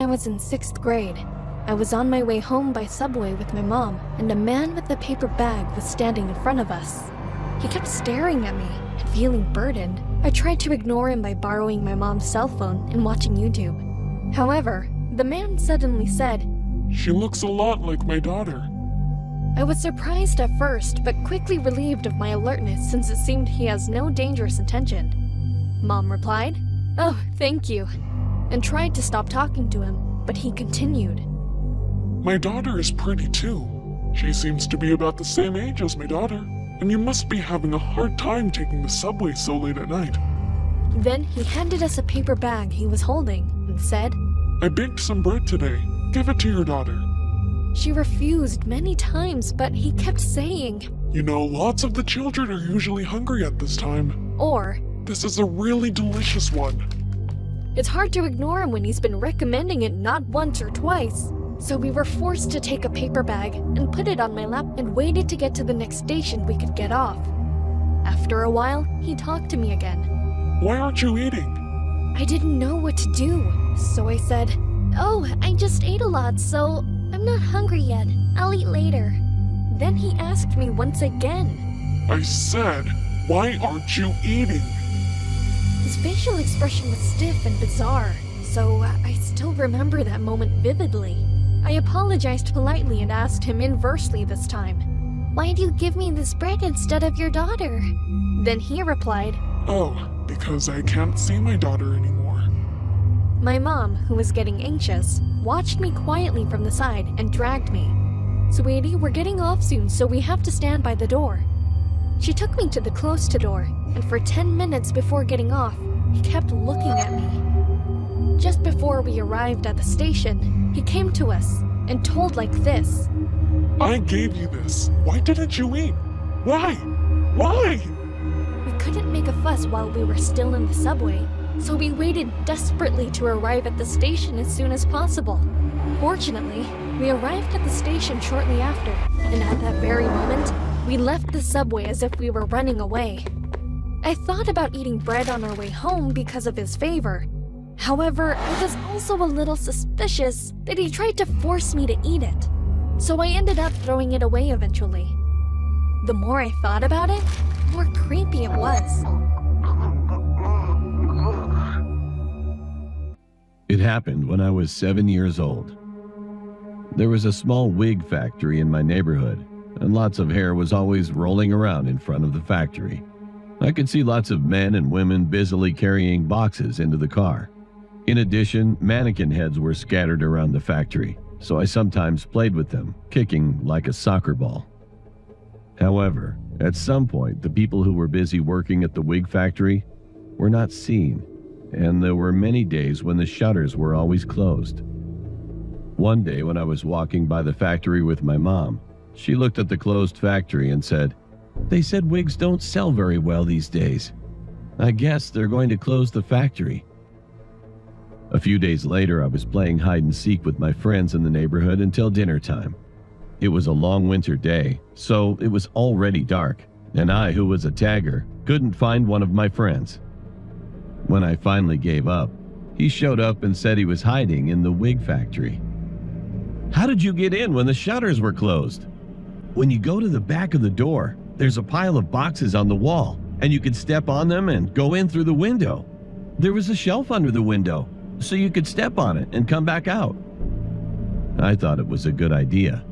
was in 6th grade. I was on my way home by subway with my mom, and a man with a paper bag was standing in front of us. He kept staring at me and feeling burdened. I tried to ignore him by borrowing my mom's cell phone and watching YouTube. However, the man suddenly said, "She looks a lot like my daughter." I was surprised at first, but quickly relieved of my alertness since it seemed he has no dangerous intention. Mom replied, "Oh, thank you," and tried to stop talking to him, but he continued. "My daughter is pretty too. She seems to be about the same age as my daughter, and you must be having a hard time taking the subway so late at night." Then he handed us a paper bag he was holding and said, "I baked some bread today. Give it to your daughter." She refused many times, but he kept saying, "You know, lots of the children are usually hungry at this time. or, This is a really delicious one." it's hard to ignore him when he's been recommending it not once or twice. So we were forced to take a paper bag and put it on my lap and waited to get to the next station we could get off. After a while, he talked to me again. "Why aren't you eating?" I didn't know what to do, so I said, "Oh, I just ate a lot, so I'm not hungry yet. I'll eat later." Then he asked me once again. "I said, why aren't you eating?" His facial expression was stiff and bizarre, so I still remember that moment vividly. I apologized politely and asked him inversely this time, "Why do you give me this bread instead of your daughter?" Then he replied, "Oh, because I can't see my daughter anymore." My mom, who was getting anxious, watched me quietly from the side and dragged me. "Sweetie, we're getting off soon, so we have to stand by the door." She took me to the closed door, and for 10 minutes before getting off, he kept looking at me. Just before we arrived at the station, he came to us and told like this, "I gave you this. Why didn't you eat? Why? Why?" We couldn't make a fuss while we were still in the subway, so we waited desperately to arrive at the station as soon as possible. Fortunately, we arrived at the station shortly after, and at that very moment, we left the subway as if we were running away. I thought about eating bread on our way home because of his favor. However, I was also a little suspicious that he tried to force me to eat it, so I ended up throwing it away eventually. The more I thought about it, the more creepy it was. It happened when I was 7 years old. There was a small wig factory in my neighborhood, and lots of hair was always rolling around in front of the factory. I could see lots of men and women busily carrying boxes into the car. In addition, mannequin heads were scattered around the factory, so I sometimes played with them, kicking like a soccer ball. However, at some point, the people who were busy working at the wig factory were not seen, and there were many days when the shutters were always closed. One day when I was walking by the factory with my mom, she looked at the closed factory and said, "They said wigs don't sell very well these days. I guess they're going to close the factory." A few days later, I was playing hide and seek with my friends in the neighborhood until dinner time. It was a long winter day, so it was already dark, and I, who was a tagger, couldn't find one of my friends. When I finally gave up, he showed up and said he was hiding in the wig factory. "How did you get in when the shutters were closed?" "When you go to the back of the door, there's a pile of boxes on the wall, and you could step on them and go in through the window. There was a shelf under the window, so you could step on it and come back out." I thought it was a good idea.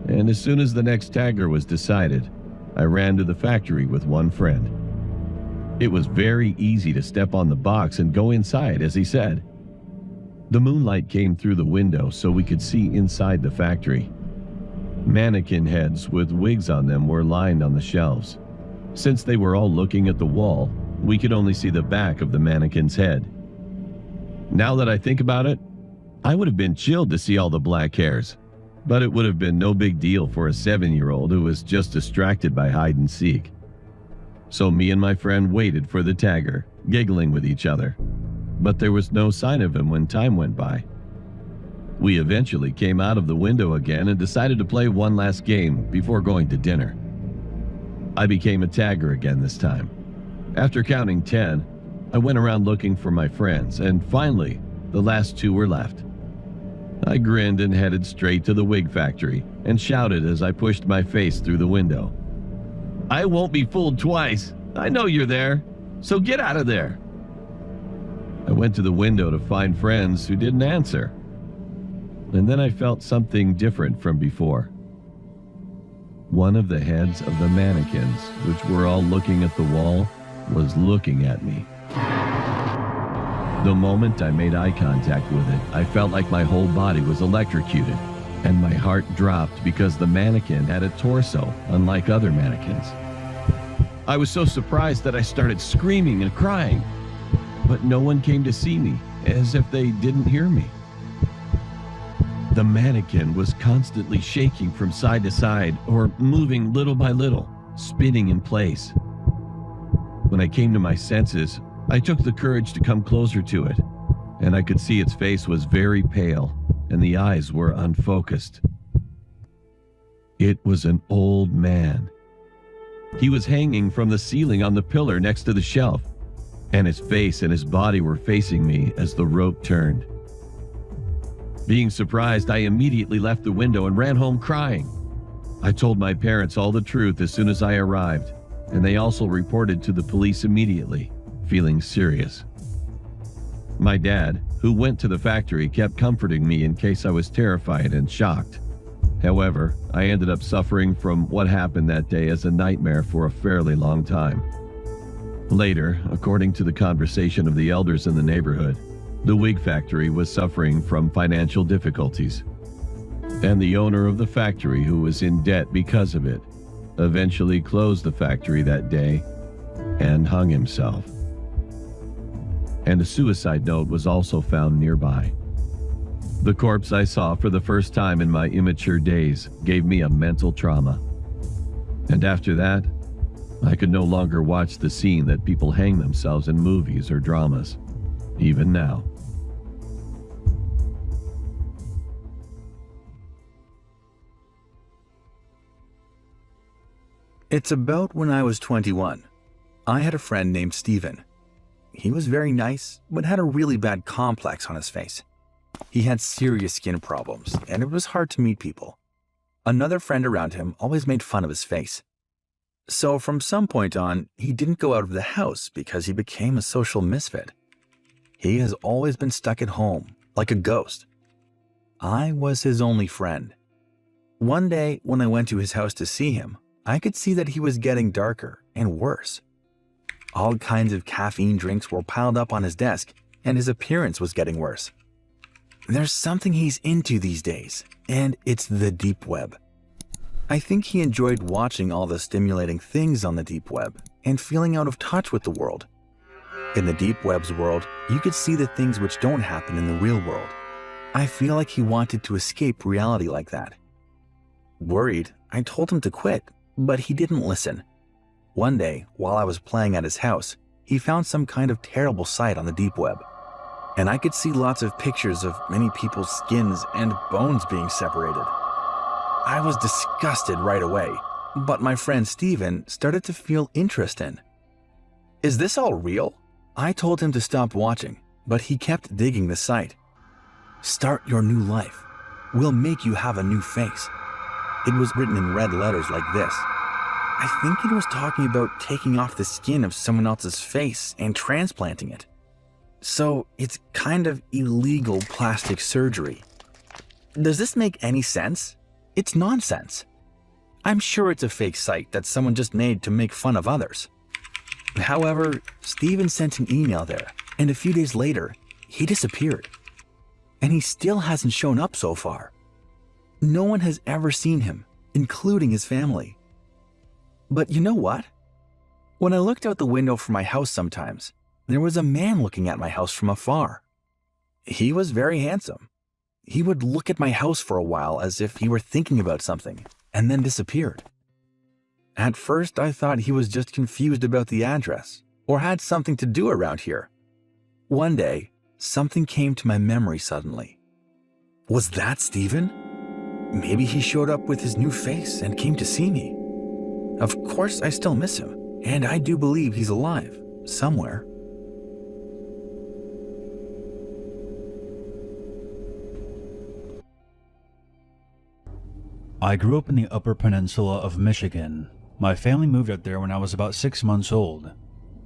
And as soon as the next tagger was decided, I ran to the factory with one friend. It was very easy to step on the box and go inside, as he said. The moonlight came through the window so we could see inside the factory. Mannequin heads with wigs on them were lined on the shelves. Since they were all looking at the wall, we could only see the back of the mannequin's head. Now that I think about it, I would have been chilled to see all the black hairs, but it would have been no big deal for a 7-year-old who was just distracted by hide and seek. So me and my friend waited for the tagger, giggling with each other, but there was no sign of him when time went by. We eventually came out of the window again and decided to play one last game before going to dinner. I became a tagger again this time. After counting 10, I went around looking for my friends, and finally, the last two were left. I grinned and headed straight to the wig factory and shouted as I pushed my face through the window. "I won't be fooled twice. I know you're there, so get out of there." I went to the window to find friends who didn't answer. And then I felt something different from before. One of the heads of the mannequins, which were all looking at the wall, was looking at me. The moment I made eye contact with it, I felt like my whole body was electrocuted, and my heart dropped because the mannequin had a torso, unlike other mannequins. I was so surprised that I started screaming and crying, but no one came to see me, as if they didn't hear me. The mannequin was constantly shaking from side to side or moving little by little, spinning in place. When I came to my senses, I took the courage to come closer to it, and I could see its face was very pale and the eyes were unfocused. It was an old man. He was hanging from the ceiling on the pillar next to the shelf, and his face and his body were facing me as the rope turned. Being surprised, I immediately left the window and ran home crying. I told my parents all the truth as soon as I arrived, and they also reported to the police immediately, feeling serious. My dad, who went to the factory, kept comforting me in case I was terrified and shocked. However, I ended up suffering from what happened that day as a nightmare for a fairly long time. Later, according to the conversation of the elders in the neighborhood, the wig factory was suffering from financial difficulties, and the owner of the factory, who was in debt because of it, eventually closed the factory that day and hung himself. And a suicide note was also found nearby. The corpse I saw for the first time in my immature days gave me a mental trauma. And after that, I could no longer watch the scene that people hang themselves in movies or dramas, even now. It's about when I was 21. I had a friend named Steven. He was very nice, but had a really bad complex on his face. He had serious skin problems, and it was hard to meet people. Another friend around him always made fun of his face. So from some point on, he didn't go out of the house because he became a social misfit. He has always been stuck at home, like a ghost. I was his only friend. One day, when I went to his house to see him, I could see that he was getting darker and worse. All kinds of caffeine drinks were piled up on his desk, and his appearance was getting worse. There's something he's into these days, and it's the deep web. I think he enjoyed watching all the stimulating things on the deep web and feeling out of touch with the world. In the deep web's world, you could see the things which don't happen in the real world. I feel like he wanted to escape reality like that. Worried, I told him to quit, but he didn't listen. One day, while I was playing at his house, he found some kind of terrible site on the deep web, and I could see lots of pictures of many people's skins and bones being separated. I was disgusted right away, but my friend Steven started to feel interest in. Is this all real? I told him to stop watching, but he kept digging the site. Start your new life. We'll make you have a new face. It was written in red letters like this. I think it was talking about taking off the skin of someone else's face and transplanting it. So it's kind of illegal plastic surgery. Does this make any sense? It's nonsense. I'm sure it's a fake site that someone just made to make fun of others. However, Steven sent an email there, and a few days later, he disappeared. And he still hasn't shown up so far. No one has ever seen him, including his family. But you know what? When I looked out the window from my house sometimes, there was a man looking at my house from afar. He was very handsome. He would look at my house for a while as if he were thinking about something, and then disappeared. At first, I thought he was just confused about the address, or had something to do around here. One day, something came to my memory suddenly. Was that Steven? Maybe he showed up with his new face and came to see me. Of course, I still miss him, and I do believe he's alive, somewhere. I grew up in the Upper Peninsula of Michigan. My family moved up there when I was about 6 months old.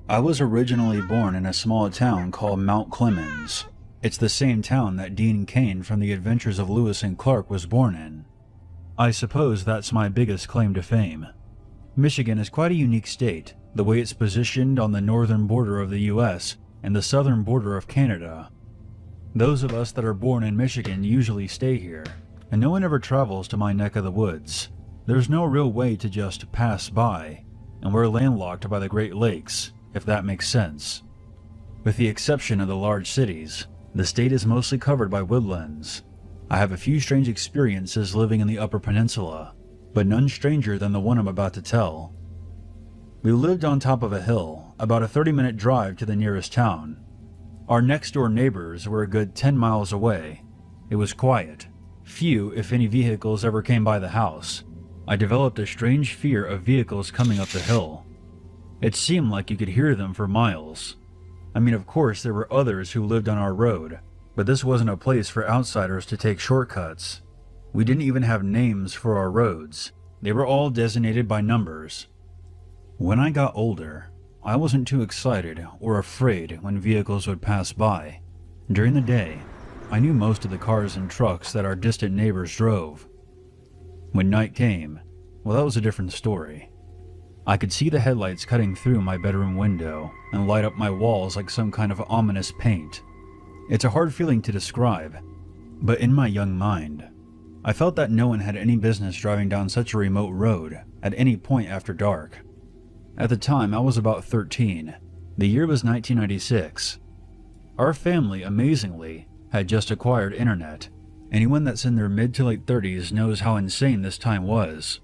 I was originally born in a small town called Mount Clemens. It's the same town that Dean Cain from The Adventures of Lewis and Clark was born in. I suppose that's my biggest claim to fame. Michigan is quite a unique state, the way it's positioned on the northern border of the US and the southern border of Canada. Those of us that are born in Michigan usually stay here, and no one ever travels to my neck of the woods. There's no real way to just pass by, and we're landlocked by the Great Lakes, if that makes sense. With the exception of the large cities, the state is mostly covered by woodlands. I have a few strange experiences living in the Upper Peninsula, but none stranger than the one I'm about to tell. We lived on top of a hill, about a 30-minute drive to the nearest town. Our next-door neighbors were a good 10 miles away. It was quiet. Few, if any, vehicles ever came by the house. I developed a strange fear of vehicles coming up the hill. It seemed like you could hear them for miles. I mean, of course, there were others who lived on our road, but this wasn't a place for outsiders to take shortcuts. We didn't even have names for our roads. They were all designated by numbers. When I got older, I wasn't too excited or afraid when vehicles would pass by. During the day, I knew most of the cars and trucks that our distant neighbors drove. When night came, well, that was a different story. I could see the headlights cutting through my bedroom window and light up my walls like some kind of ominous paint. It's a hard feeling to describe, but in my young mind, I felt that no one had any business driving down such a remote road at any point after dark. At the time, I was about 13. The year was 1996. Our family, amazingly, had just acquired internet. Anyone that's in their mid to late 30s knows how insane this time was.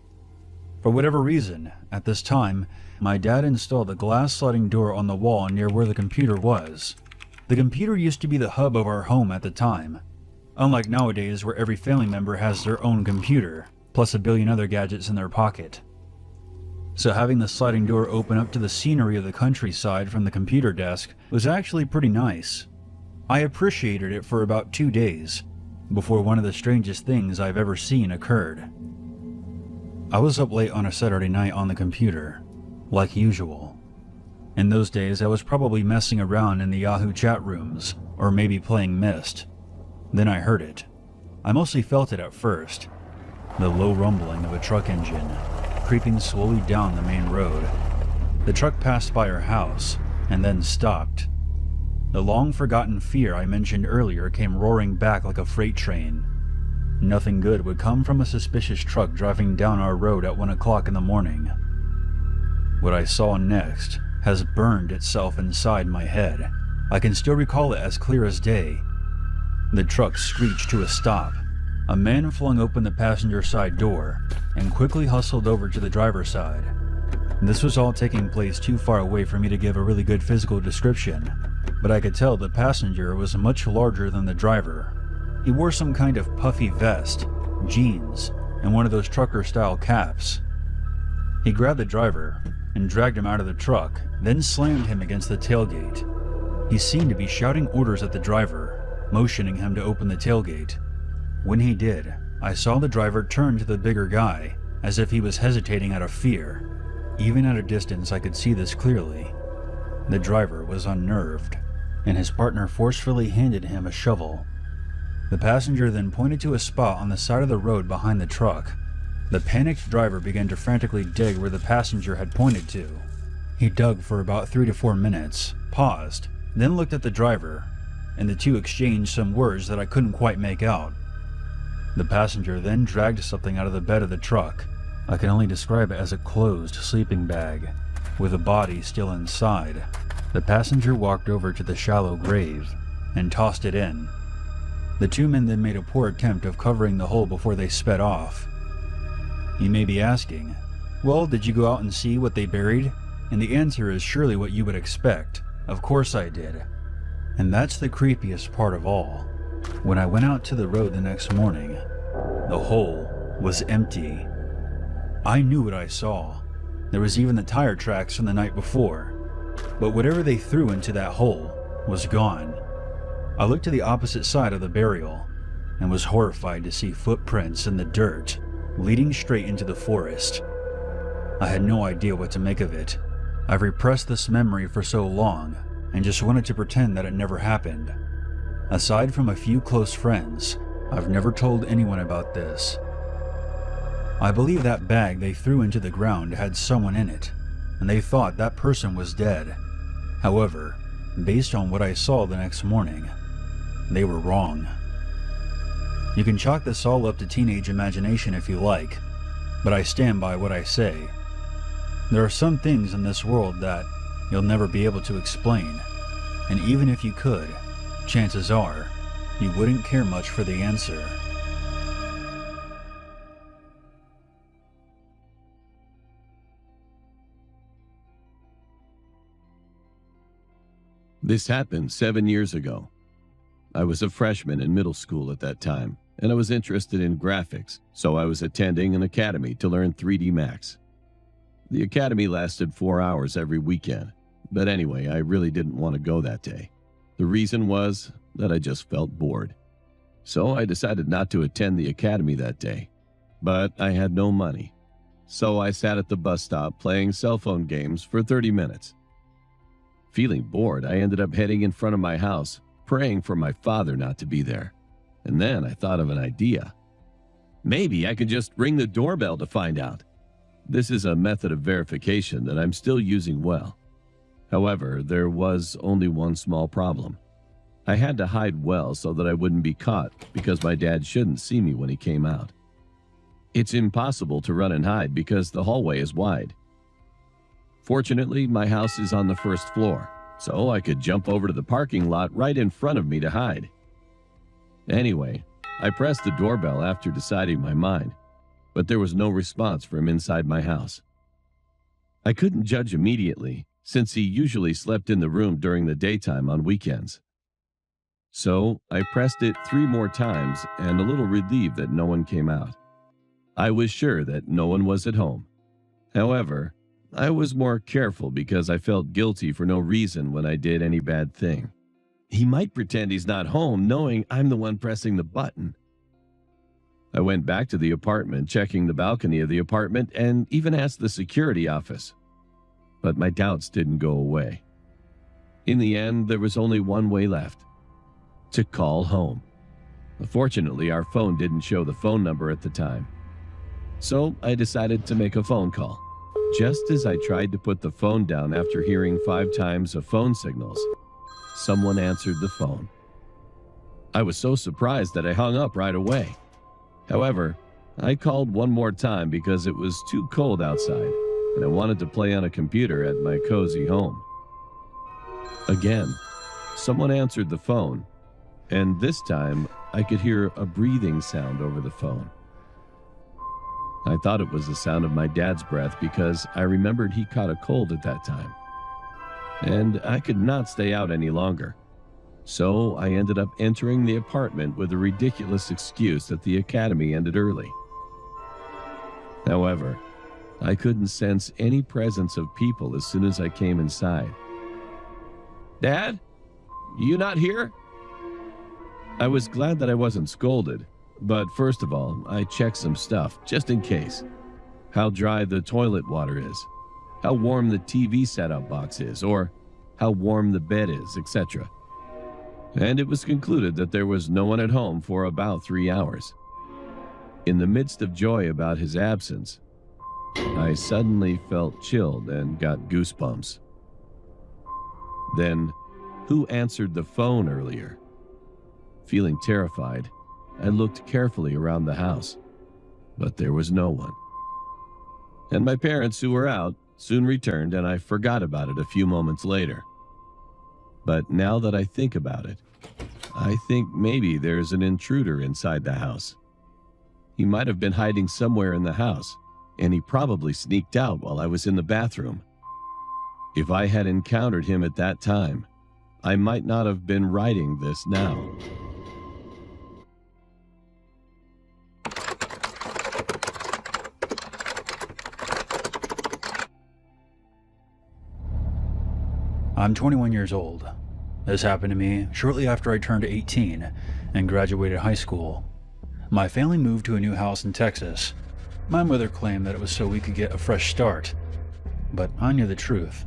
For whatever reason, at this time, my dad installed a glass sliding door on the wall near where the computer was. The computer used to be the hub of our home at the time, unlike nowadays where every family member has their own computer, plus a billion other gadgets in their pocket. So having the sliding door open up to the scenery of the countryside from the computer desk was actually pretty nice. I appreciated it for about 2 days, before one of the strangest things I've ever seen occurred. I was up late on a Saturday night on the computer, like usual. In those days, I was probably messing around in the Yahoo chat rooms, or maybe playing Myst. Then I heard it. I mostly felt it at first. The low rumbling of a truck engine, creeping slowly down the main road. The truck passed by our house, and then stopped. The long-forgotten fear I mentioned earlier came roaring back like a freight train. Nothing good would come from a suspicious truck driving down our road at 1 o'clock in the morning. What I saw next has burned itself inside my head. I can still recall it as clear as day. The truck screeched to a stop. A man flung open the passenger side door and quickly hustled over to the driver's side. This was all taking place too far away for me to give a really good physical description, but I could tell the passenger was much larger than the driver. He wore some kind of puffy vest, jeans, and one of those trucker-style caps. He grabbed the driver and dragged him out of the truck, then slammed him against the tailgate. He seemed to be shouting orders at the driver, motioning him to open the tailgate. When he did, I saw the driver turn to the bigger guy, as if he was hesitating out of fear. Even at a distance, I could see this clearly. The driver was unnerved, and his partner forcefully handed him a shovel. The passenger then pointed to a spot on the side of the road behind the truck. The panicked driver began to frantically dig where the passenger had pointed to. He dug for about 3 to 4 minutes, paused, then looked at the driver, and the two exchanged some words that I couldn't quite make out. The passenger then dragged something out of the bed of the truck. I can only describe it as a closed sleeping bag, with a body still inside. The passenger walked over to the shallow grave and tossed it in. The two men then made a poor attempt of covering the hole before they sped off. You may be asking, well, did you go out and see what they buried? And the answer is surely what you would expect. Of course I did. And that's the creepiest part of all. When I went out to the road the next morning, the hole was empty. I knew what I saw. There was even the tire tracks from the night before. But whatever they threw into that hole was gone. I looked to the opposite side of the burial and was horrified to see footprints in the dirt leading straight into the forest. I had no idea what to make of it. I've repressed this memory for so long and just wanted to pretend that it never happened. Aside from a few close friends, I've never told anyone about this. I believe that bag they threw into the ground had someone in it, and they thought that person was dead. However, based on what I saw the next morning, they were wrong. You can chalk this all up to teenage imagination if you like, but I stand by what I say. There are some things in this world that you'll never be able to explain, and even if you could, chances are, you wouldn't care much for the answer. This happened 7 years ago. I was a freshman in middle school at that time, and I was interested in graphics, so I was attending an academy to learn 3D Max. The academy lasted 4 hours every weekend, but anyway, I really didn't want to go that day. The reason was that I just felt bored. So I decided not to attend the academy that day, but I had no money. So I sat at the bus stop playing cell phone games for 30 minutes. Feeling bored, I ended up heading in front of my house, praying for my father not to be there. And then I thought of an idea. Maybe I could just ring the doorbell to find out. This is a method of verification that I'm still using well. However, there was only one small problem. I had to hide well so that I wouldn't be caught because my dad shouldn't see me when he came out. It's impossible to run and hide because the hallway is wide. Fortunately, my house is on the first floor, so I could jump over to the parking lot right in front of me to hide. Anyway, I pressed the doorbell after deciding my mind, but there was no response from inside my house. I couldn't judge immediately, since he usually slept in the room during the daytime on weekends. So I pressed it 3 more times and a little relieved that no one came out. I was sure that no one was at home. However, I was more careful because I felt guilty for no reason when I did any bad thing. He might pretend he's not home knowing I'm the one pressing the button. I went back to the apartment, checking the balcony of the apartment, and even asked the security office. But my doubts didn't go away. In the end, there was only one way left: to call home. Fortunately, our phone didn't show the phone number at the time. So I decided to make a phone call. Just as I tried to put the phone down after hearing 5 times of phone signals, someone answered the phone. I was so surprised that I hung up right away. However, I called one more time because it was too cold outside and I wanted to play on a computer at my cozy home. Again, someone answered the phone, and this time I could hear a breathing sound over the phone. I thought it was the sound of my dad's breath because I remembered he caught a cold at that time. And I could not stay out any longer. So I ended up entering the apartment with a ridiculous excuse that the academy ended early. However, I couldn't sense any presence of people as soon as I came inside. "Dad? You not here?" I was glad that I wasn't scolded, but first of all, I checked some stuff just in case. How dry the toilet water is, how warm the TV setup box is, or how warm the bed is, etc. And it was concluded that there was no one at home for about 3 hours. In the midst of joy about his absence, I suddenly felt chilled and got goosebumps. Then, who answered the phone earlier? Feeling terrified, I looked carefully around the house, but there was no one. And my parents, who were out, soon returned, and I forgot about it a few moments later. But now that I think about it, I think maybe there's an intruder inside the house. He might have been hiding somewhere in the house, and he probably sneaked out while I was in the bathroom. If I had encountered him at that time, I might not have been writing this now. I'm 21 years old. This happened to me shortly after I turned 18 and graduated high school. My family moved to a new house in Texas. My mother claimed that it was so we could get a fresh start, but I knew the truth.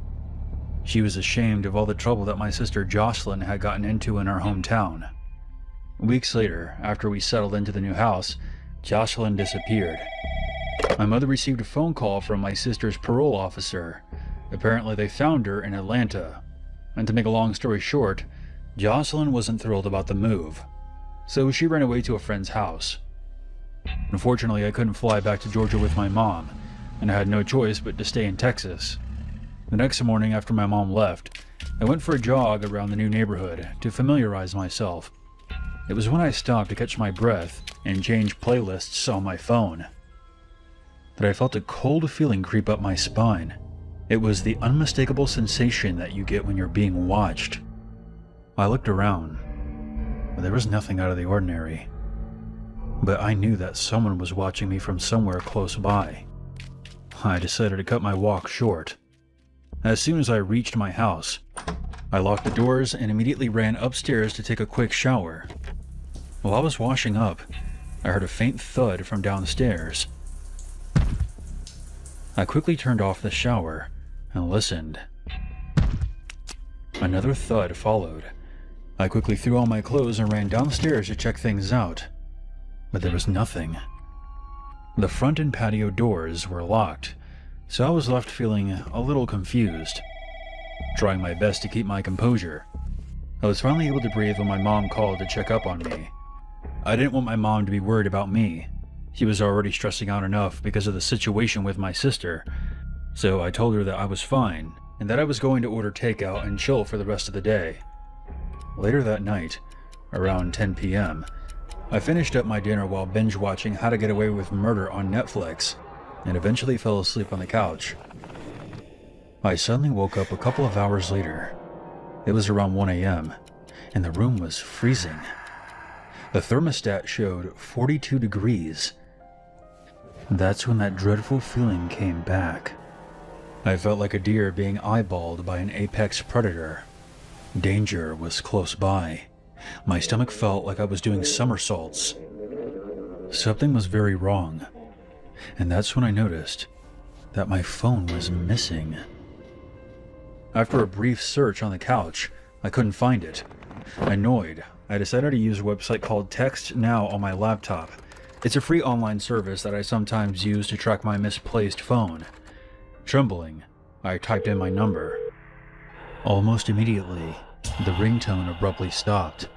She was ashamed of all the trouble that my sister Jocelyn had gotten into in our hometown. Weeks later, after we settled into the new house, Jocelyn disappeared. My mother received a phone call from my sister's parole officer. Apparently they found her in Atlanta. And to make a long story short, Jocelyn wasn't thrilled about the move, so she ran away to a friend's house. Unfortunately, I couldn't fly back to Georgia with my mom, and I had no choice but to stay in Texas. The next morning after my mom left, I went for a jog around the new neighborhood to familiarize myself. It was when I stopped to catch my breath and change playlists on my phone that I felt a cold feeling creep up my spine. It was the unmistakable sensation that you get when you're being watched. I looked around, but there was nothing out of the ordinary. But I knew that someone was watching me from somewhere close by. I decided to cut my walk short. As soon as I reached my house, I locked the doors and immediately ran upstairs to take a quick shower. While I was washing up, I heard a faint thud from downstairs. I quickly turned off the shower and listened. Another thud followed. I quickly threw on my clothes and ran downstairs to check things out, but there was nothing. The front and patio doors were locked, so I was left feeling a little confused. Trying my best to keep my composure, I was finally able to breathe when my mom called to check up on me. I didn't want my mom to be worried about me. She was already stressing out enough because of the situation with my sister, so I told her that I was fine and that I was going to order takeout and chill for the rest of the day. Later that night, around 10 p.m., I finished up my dinner while binge watching How to Get Away with Murder on Netflix and eventually fell asleep on the couch. I suddenly woke up a couple of hours later. It was around 1 a.m., and the room was freezing. The thermostat showed 42 degrees. That's when that dreadful feeling came back. I felt like a deer being eyeballed by an apex predator. Danger was close by. My stomach felt like I was doing somersaults. Something was very wrong, and that's when I noticed that my phone was missing. After a brief search on the couch, I couldn't find it. Annoyed, I decided to use a website called Text Now on my laptop. It's a free online service that I sometimes use to track my misplaced phone. Trembling, I typed in my number. Almost immediately, the ringtone abruptly stopped,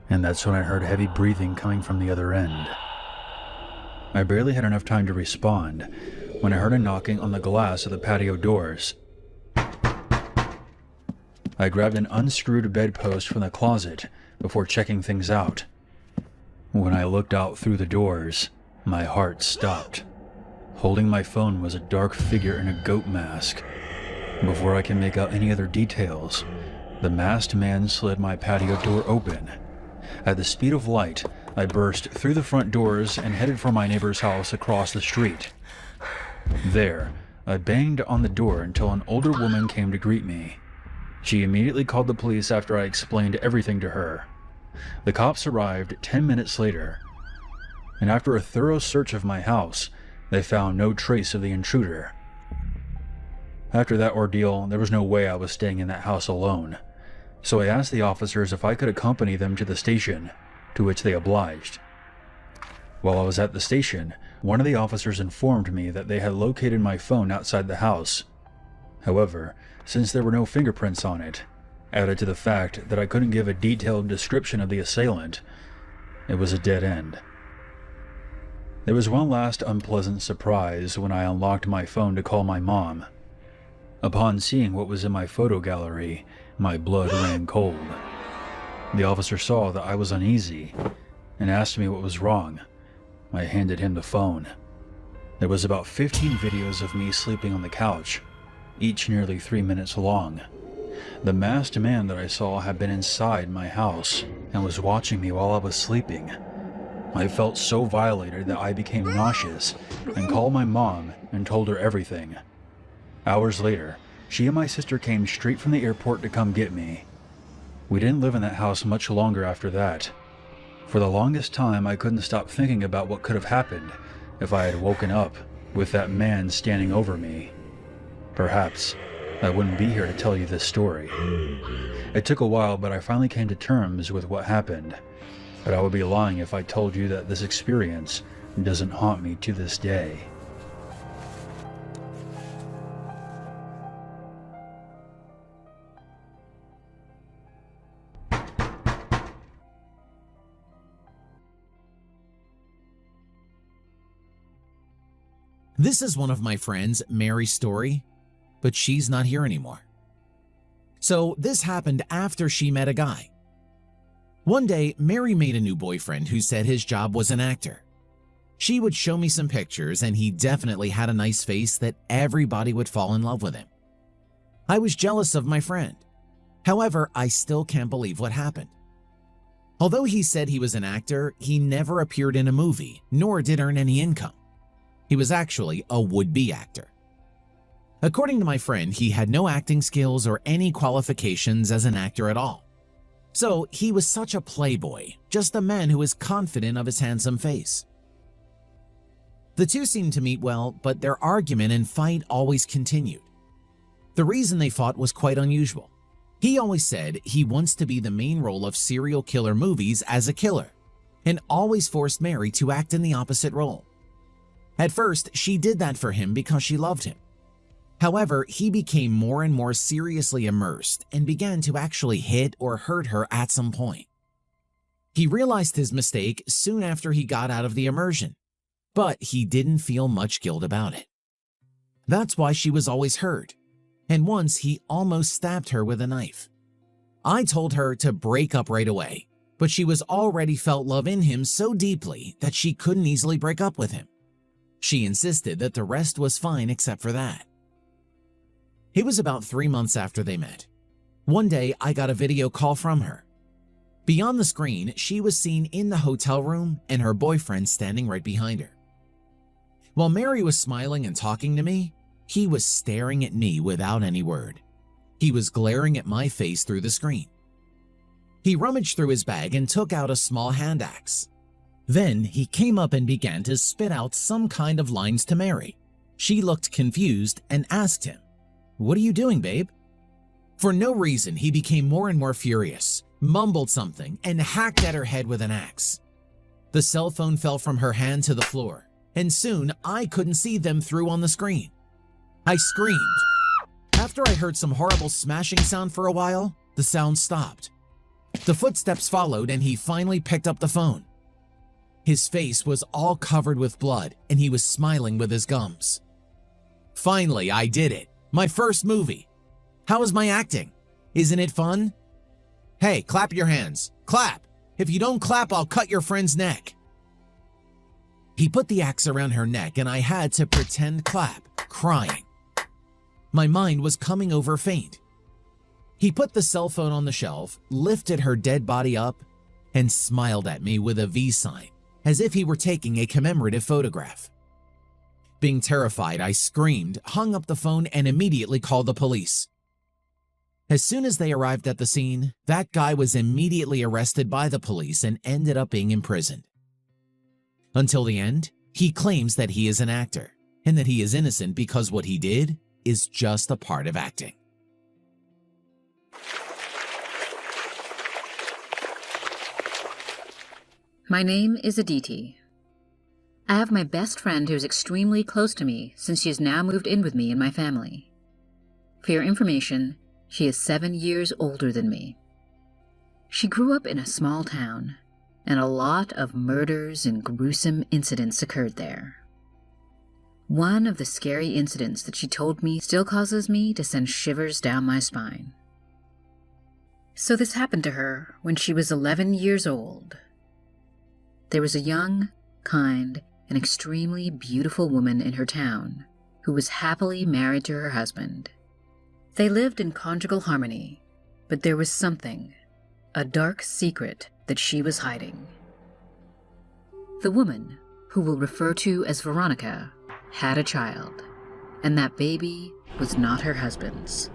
and that's when I heard heavy breathing coming from the other end. I barely had enough time to respond when I heard a knocking on the glass of the patio doors. I grabbed an unscrewed bedpost from the closet before checking things out. When I looked out through the doors, my heart stopped. Holding my phone was a dark figure in a goat mask. Before I can make out any other details, the masked man slid my patio door open. At the speed of light, I burst through the front doors and headed for my neighbor's house across the street. There, I banged on the door until an older woman came to greet me. She immediately called the police after I explained everything to her. The cops arrived 10 minutes later, and after a thorough search of my house, they found no trace of the intruder. After that ordeal, there was no way I was staying in that house alone, so I asked the officers if I could accompany them to the station, to which they obliged. While I was at the station, one of the officers informed me that they had located my phone outside the house. However, since there were no fingerprints on it, added to the fact that I couldn't give a detailed description of the assailant, it was a dead end. There was one last unpleasant surprise when I unlocked my phone to call my mom. Upon seeing what was in my photo gallery, my blood ran cold. The officer saw that I was uneasy and asked me what was wrong. I handed him the phone. There was about 15 videos of me sleeping on the couch, each nearly 3 minutes long. The masked man that I saw had been inside my house and was watching me while I was sleeping. I felt so violated that I became nauseous and called my mom and told her everything. Hours later, she and my sister came straight from the airport to come get me. We didn't live in that house much longer after that. For the longest time, I couldn't stop thinking about what could have happened if I had woken up with that man standing over me. Perhaps I wouldn't be here to tell you this story. It took a while, but I finally came to terms with what happened. But I would be lying if I told you that this experience doesn't haunt me to this day. This is one of my friends, Mary's story, but she's not here anymore. So this happened after she met a guy. One day, Mary made a new boyfriend who said his job was an actor. She would show me some pictures and he definitely had a nice face that everybody would fall in love with him. I was jealous of my friend. However, I still can't believe what happened. Although he said he was an actor, he never appeared in a movie, nor did earn any income. He was actually a would-be actor. According to my friend, he had no acting skills or any qualifications as an actor at all. So he was such a playboy, just a man who was confident of his handsome face. The two seemed to meet well, but their argument and fight always continued. The reason they fought was quite unusual. He always said he wants to be the main role of serial killer movies as a killer, and always forced Mary to act in the opposite role. At first, she did that for him because she loved him. However, he became more and more seriously immersed and began to actually hit or hurt her at some point. He realized his mistake soon after he got out of the immersion, but he didn't feel much guilt about it. That's why she was always hurt, and once he almost stabbed her with a knife. I told her to break up right away, but she was already felt love in him so deeply that she couldn't easily break up with him. She insisted that the rest was fine except for that. It was about 3 months after they met. One day, I got a video call from her. Beyond the screen, she was seen in the hotel room and her boyfriend standing right behind her. While Mary was smiling and talking to me, he was staring at me without any word. He was glaring at my face through the screen. He rummaged through his bag and took out a small hand axe. Then he came up and began to spit out some kind of lines to Mary. She looked confused and asked him, "What are you doing, babe?" For no reason, he became more and more furious, mumbled something, and hacked at her head with an axe. The cell phone fell from her hand to the floor, and soon I couldn't see them through on the screen. I screamed. After I heard some horrible smashing sound for a while, the sound stopped. The footsteps followed and he finally picked up the phone. His face was all covered with blood and he was smiling with his gums. Finally, I did it. My first movie. How is my acting? Isn't it fun? Hey, clap your hands. Clap. If you don't clap, I'll cut your friend's neck. He put the axe around her neck and I had to pretend clap, crying. My mind was coming over faint. He put the cell phone on the shelf, lifted her dead body up, and smiled at me with a V sign, as if he were taking a commemorative photograph. Being terrified, I screamed, hung up the phone, and immediately called the police. As soon as they arrived at the scene, that guy was immediately arrested by the police and ended up being imprisoned. Until the end, he claims that he is an actor, and that he is innocent because what he did is just a part of acting. My name is Aditi. I have my best friend who is extremely close to me since she has now moved in with me and my family. For your information, she is 7 years older than me. She grew up in a small town, and a lot of murders and gruesome incidents occurred there. One of the scary incidents that she told me still causes me to send shivers down my spine. So this happened to her when she was 11 years old. There was a young, kind, and extremely beautiful woman in her town who was happily married to her husband. They lived in conjugal harmony, but there was something, a dark secret that she was hiding. The woman, who we'll refer to as Veronica, had a child, and that baby was not her husband's.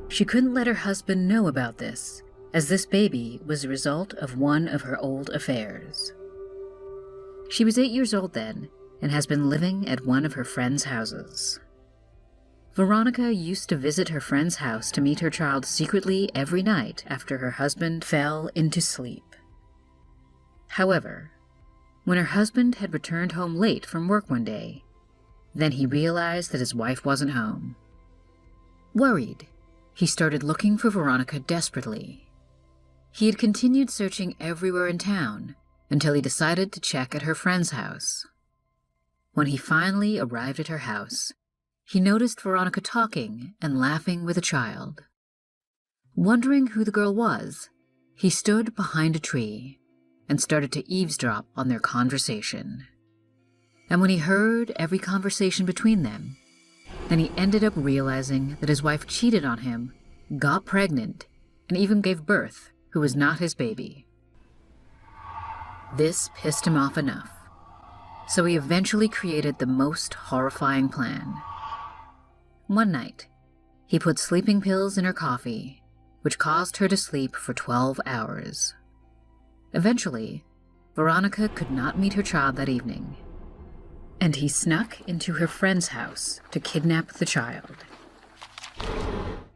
She couldn't let her husband know about this, as this baby was a result of one of her old affairs. She was 8 years old then, and has been living at one of her friend's houses. Veronica used to visit her friend's house to meet her child secretly every night after her husband fell into sleep. However, when her husband had returned home late from work one day, then he realized that his wife wasn't home. Worried, he started looking for Veronica desperately. He had continued searching everywhere in town until he decided to check at her friend's house. When he finally arrived at her house, he noticed Veronica talking and laughing with a child. Wondering who the girl was, he stood behind a tree and started to eavesdrop on their conversation. And when he heard every conversation between them, then he ended up realizing that his wife cheated on him, got pregnant, and even gave birth, who was not his baby. This pissed him off enough, so he eventually created the most horrifying plan. One night, he put sleeping pills in her coffee, which caused her to sleep for 12 hours. Eventually, Veronica could not meet her child that evening, and he snuck into her friend's house to kidnap the child.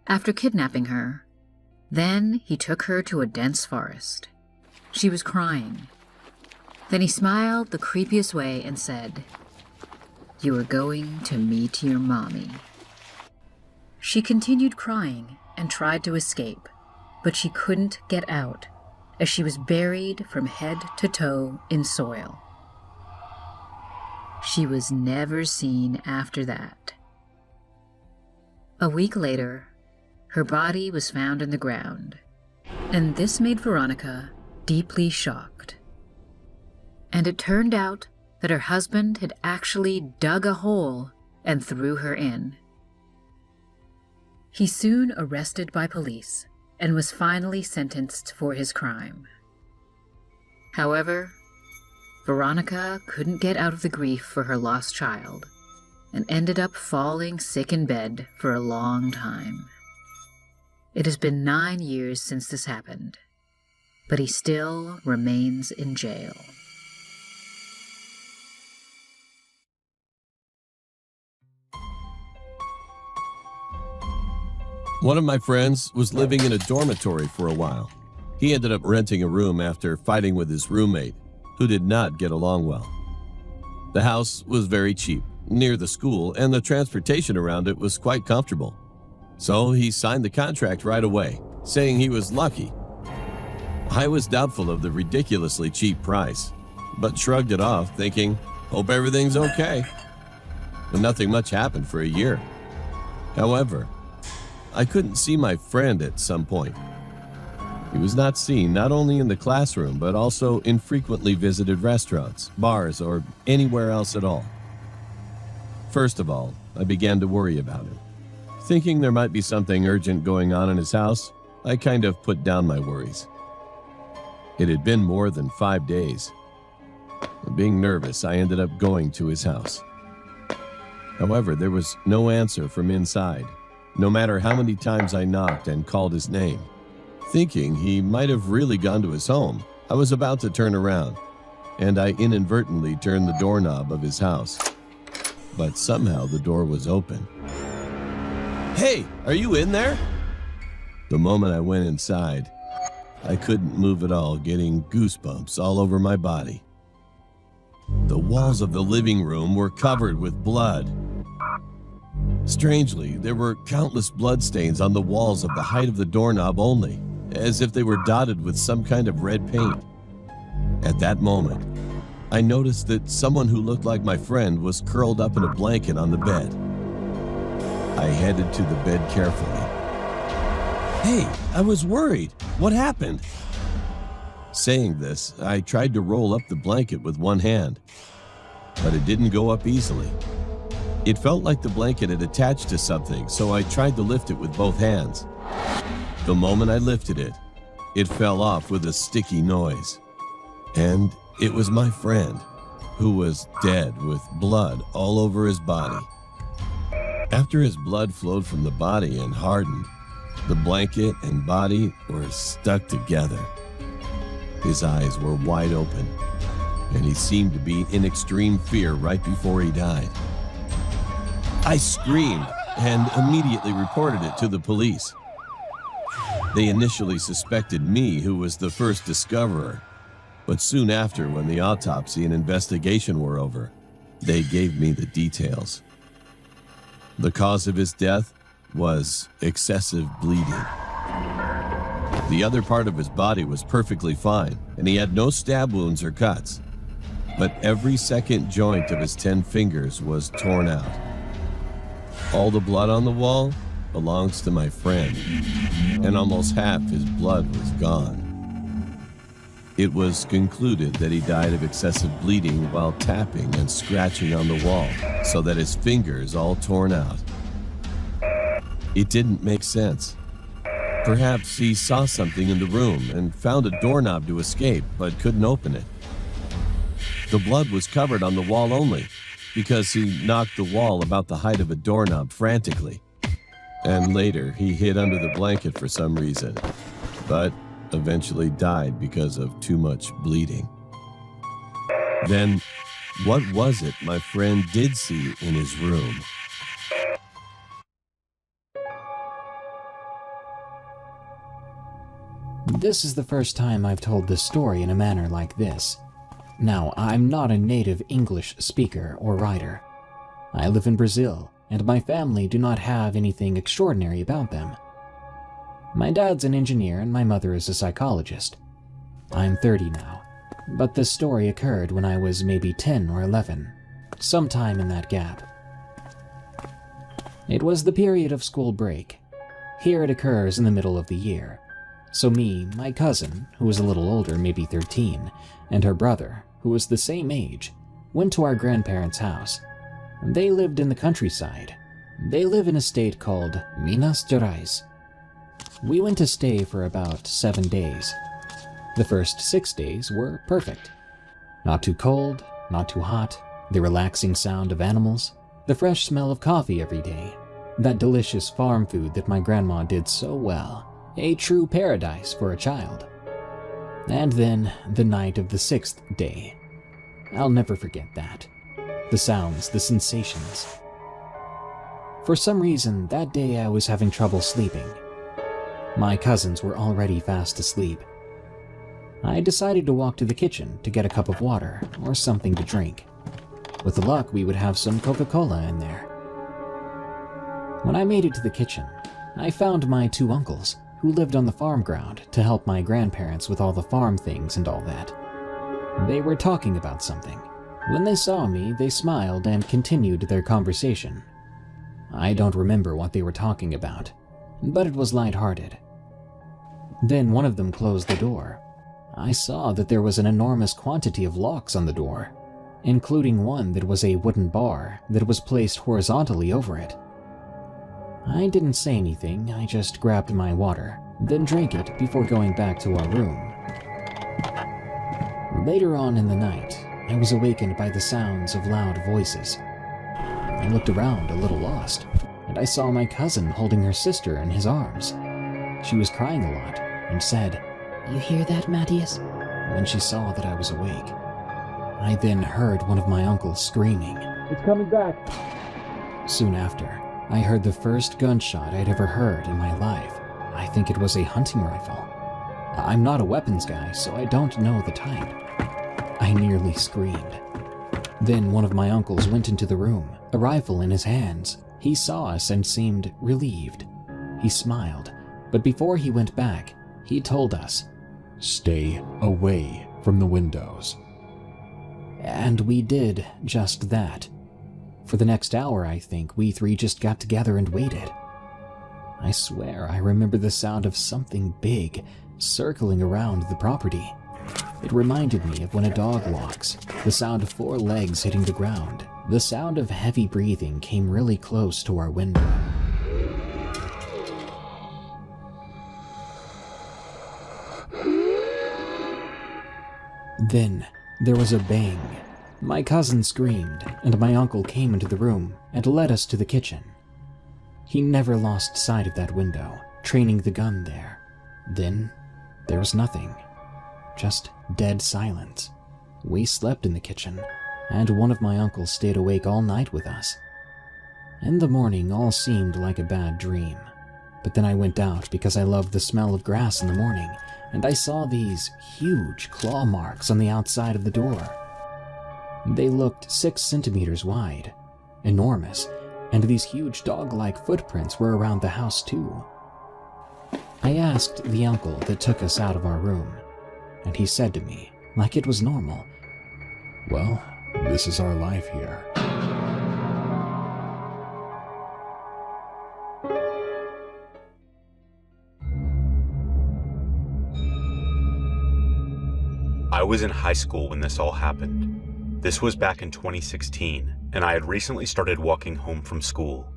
After kidnapping her, then he took her to a dense forest. She was crying. Then he smiled the creepiest way and said, "You are going to meet your mommy." She continued crying and tried to escape, but she couldn't get out, as she was buried from head to toe in soil. She was never seen after that. A week later, her body was found in the ground, and this made Veronica deeply shocked. And it turned out that her husband had actually dug a hole and threw her in. He soon arrested by police and was finally sentenced for his crime. However, Veronica couldn't get out of the grief for her lost child and ended up falling sick in bed for a long time. It has been 9 years since this happened, but he still remains in jail. One of my friends was living in a dormitory for a while. He ended up renting a room after fighting with his roommate, who did not get along well. The house was very cheap, near the school, and the transportation around it was quite comfortable. So he signed the contract right away, saying he was lucky. I was doubtful of the ridiculously cheap price, but shrugged it off, thinking, hope everything's okay. But nothing much happened for a year. However, I couldn't see my friend at some point. He was not seen not only in the classroom, but also in frequently visited restaurants, bars, or anywhere else at all. First of all, I began to worry about him. Thinking there might be something urgent going on in his house, I kind of put down my worries. It had been more than 5 days. Being nervous, I ended up going to his house. However, there was no answer from inside, no matter how many times I knocked and called his name. Thinking he might have really gone to his home, I was about to turn around, and I inadvertently turned the doorknob of his house. But somehow the door was open. "Hey, are you in there?" The moment I went inside, I couldn't move at all, getting goosebumps all over my body. The walls of the living room were covered with blood. Strangely, there were countless bloodstains on the walls of the height of the doorknob only, as if they were dotted with some kind of red paint. At that moment, I noticed that someone who looked like my friend was curled up in a blanket on the bed. I headed to the bed carefully. "Hey, I was worried. What happened?" Saying this, I tried to roll up the blanket with one hand, but it didn't go up easily. It felt like the blanket had attached to something, so I tried to lift it with both hands. The moment I lifted it, it fell off with a sticky noise. And it was my friend, who was dead with blood all over his body. After his blood flowed from the body and hardened, the blanket and body were stuck together. His eyes were wide open, and he seemed to be in extreme fear right before he died. I screamed and immediately reported it to the police. They initially suspected me, who was the first discoverer, but soon after, when the autopsy and investigation were over, they gave me the details. The cause of his death was excessive bleeding. The other part of his body was perfectly fine, and he had no stab wounds or cuts. But every second joint of his 10 fingers was torn out. All the blood on the wall belongs to my friend, and almost half his blood was gone. It was concluded that he died of excessive bleeding while tapping and scratching on the wall, so that his fingers all torn out. It didn't make sense. Perhaps he saw something in the room and found a doorknob to escape, but couldn't open it. The blood was covered on the wall only, because he knocked the wall about the height of a doorknob frantically. And later, he hid under the blanket for some reason, but eventually died because of too much bleeding. Then, what was it my friend did see in his room? This is the first time I've told this story in a manner like this. Now, I'm not a native English speaker or writer. I live in Brazil, and my family do not have anything extraordinary about them. My dad's an engineer and my mother is a psychologist. I'm 30 now, but this story occurred when I was maybe 10 or 11, sometime in that gap. It was the period of school break. Here it occurs in the middle of the year. So me, my cousin, who was a little older, maybe 13, and her brother, who was the same age, went to our grandparents' house. They lived in the countryside. They live in a state called Minas Gerais. We went to stay for about 7 days. The first 6 days were perfect. Not too cold, not too hot, the relaxing sound of animals, the fresh smell of coffee every day, that delicious farm food that my grandma did so well. A true paradise for a child. And then the night of the 6th day. I'll never forget that. The sounds, the sensations. For some reason, that day I was having trouble sleeping. My cousins were already fast asleep. I decided to walk to the kitchen to get a cup of water or something to drink. With luck, we would have some Coca-Cola in there. When I made it to the kitchen, I found my 2 uncles, who lived on the farm ground to help my grandparents with all the farm things and all that. They were talking about something. When they saw me, they smiled and continued their conversation. I don't remember what they were talking about, but it was lighthearted. Then one of them closed the door. I saw that there was an enormous quantity of locks on the door, including one that was a wooden bar that was placed horizontally over it. I didn't say anything, I just grabbed my water, then drank it before going back to our room. Later on in the night, I was awakened by the sounds of loud voices. I looked around a little lost, and I saw my cousin holding her sister in his arms. She was crying a lot, and said, "You hear that, Matthias?" when she saw that I was awake. I then heard one of my uncles screaming, "It's coming back!" Soon after, I heard the first gunshot I'd ever heard in my life. I think it was a hunting rifle. I'm not a weapons guy, so I don't know the type. I nearly screamed. Then one of my uncles went into the room, a rifle in his hands. He saw us and seemed relieved. He smiled, but before he went back, he told us, "Stay away from the windows." And we did just that. For the next hour, I think, we 3 just got together and waited. I swear I remember the sound of something big circling around the property. It reminded me of when a dog walks, the sound of 4 legs hitting the ground. The sound of heavy breathing came really close to our window. Then there was a bang. My cousin screamed, and my uncle came into the room and led us to the kitchen. He never lost sight of that window, training the gun there. Then there was nothing. Just dead silence. We slept in the kitchen, and one of my uncles stayed awake all night with us. In the morning, all seemed like a bad dream. But then I went out because I loved the smell of grass in the morning, and I saw these huge claw marks on the outside of the door. They looked 6 centimeters wide, enormous, and these huge dog-like footprints were around the house too. I asked the uncle that took us out of our room, and he said to me, like it was normal, "Well, this is our life here." I was in high school when this all happened. This was back in 2016, and I had recently started walking home from school.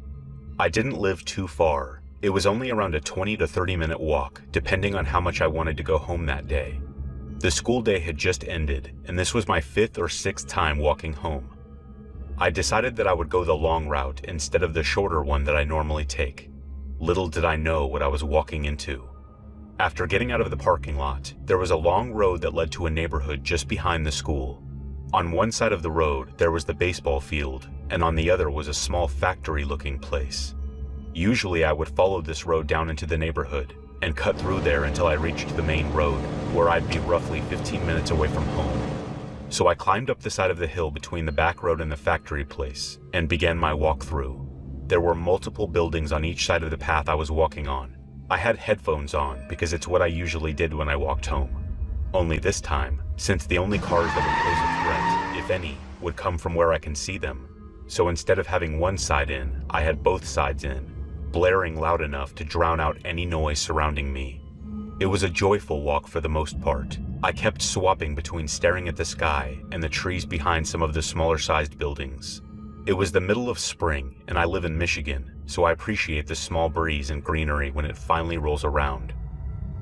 I didn't live too far. It was only around a 20 to 30 minute walk, depending on how much I wanted to go home that day. The school day had just ended, and this was my 5th or 6th time walking home. I decided that I would go the long route instead of the shorter one that I normally take. Little did I know what I was walking into. After getting out of the parking lot, there was a long road that led to a neighborhood just behind the school. On one side of the road, there was the baseball field, and on the other was a small factory-looking place. Usually I would follow this road down into the neighborhood and cut through there until I reached the main road, where I'd be roughly 15 minutes away from home. So I climbed up the side of the hill between the back road and the factory place and began my walk through. There were multiple buildings on each side of the path I was walking on. I had headphones on because it's what I usually did when I walked home. Only this time, since the only cars that would pose a threat, if any, would come from where I can see them. So instead of having one side in, I had both sides in, blaring loud enough to drown out any noise surrounding me. It was a joyful walk for the most part. I kept swapping between staring at the sky and the trees behind some of the smaller sized buildings. It was the middle of spring, and I live in Michigan, so I appreciate the small breeze and greenery when it finally rolls around.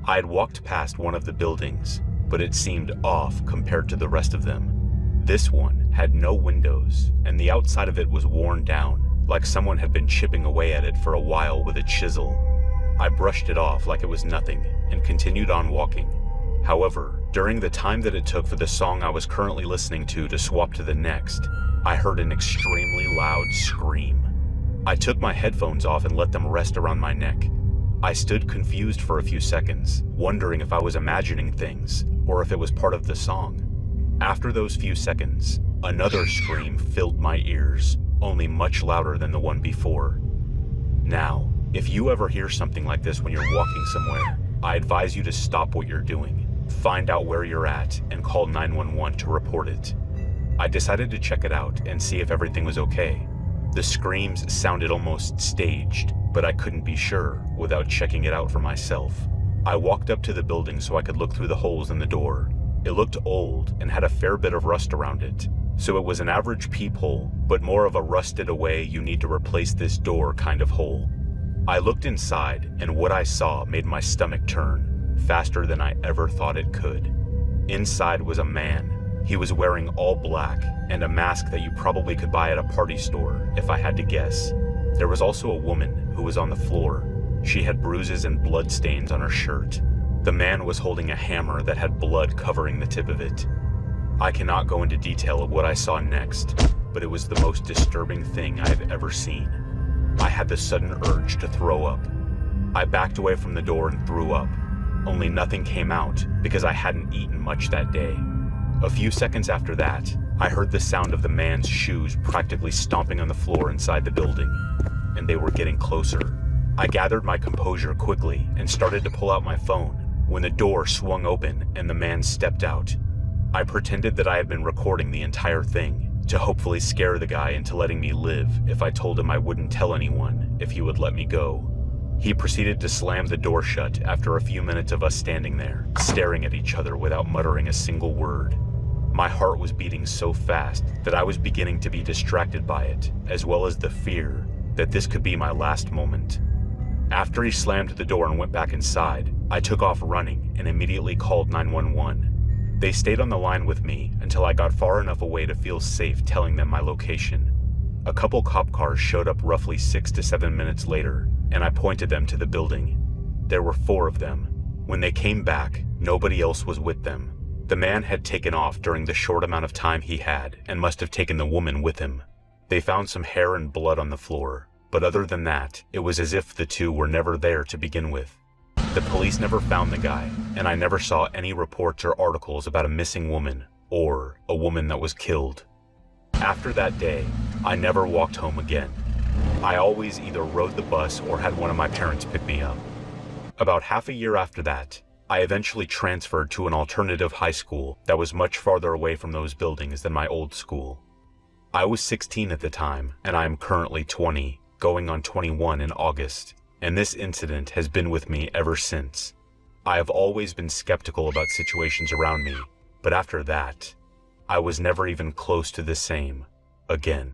I had walked past one of the buildings, but it seemed off compared to the rest of them. This one had no windows, and the outside of it was worn down, like someone had been chipping away at it for a while with a chisel. I brushed it off like it was nothing, and continued on walking. However, during the time that it took for the song I was currently listening to swap to the next, I heard an extremely loud scream. I took my headphones off and let them rest around my neck. I stood confused for a few seconds, wondering if I was imagining things, or if it was part of the song. After those few seconds, another scream filled my ears, only much louder than the one before. Now, if you ever hear something like this when you're walking somewhere, I advise you to stop what you're doing, find out where you're at, and call 911 to report it. I decided to check it out and see if everything was okay. The screams sounded almost staged, but I couldn't be sure without checking it out for myself. I walked up to the building so I could look through the holes in the door. It looked old and had a fair bit of rust around it, so it was an average peephole, but more of a rusted away you need to replace this door kind of hole. I looked inside, and what I saw made my stomach turn, faster than I ever thought it could. Inside was a man. He was wearing all black, and a mask that you probably could buy at a party store, if I had to guess. There was also a woman who was on the floor. She had bruises and blood stains on her shirt. The man was holding a hammer that had blood covering the tip of it. I cannot go into detail of what I saw next, but it was the most disturbing thing I have ever seen. I had the sudden urge to throw up. I backed away from the door and threw up, only nothing came out because I hadn't eaten much that day. A few seconds after that, I heard the sound of the man's shoes practically stomping on the floor inside the building, and they were getting closer. I gathered my composure quickly and started to pull out my phone when the door swung open and the man stepped out. I pretended that I had been recording the entire thing to hopefully scare the guy into letting me live if I told him I wouldn't tell anyone if he would let me go. He proceeded to slam the door shut after a few minutes of us standing there, staring at each other without muttering a single word. My heart was beating so fast that I was beginning to be distracted by it, as well as the fear that this could be my last moment. After he slammed the door and went back inside, I took off running and immediately called 911. They stayed on the line with me until I got far enough away to feel safe telling them my location. A couple cop cars showed up roughly 6 to 7 minutes later, and I pointed them to the building. There were 4 of them. When they came back, nobody else was with them. The man had taken off during the short amount of time he had and must have taken the woman with him. They found some hair and blood on the floor, but other than that, it was as if the two were never there to begin with. The police never found the guy, and I never saw any reports or articles about a missing woman or a woman that was killed. After that day, I never walked home again. I always either rode the bus or had one of my parents pick me up. About half a year after that, I eventually transferred to an alternative high school that was much farther away from those buildings than my old school. I was 16 at the time, and I am currently 20, going on 21 in August, and this incident has been with me ever since. I have always been skeptical about situations around me, but after that, I was never even close to the same again.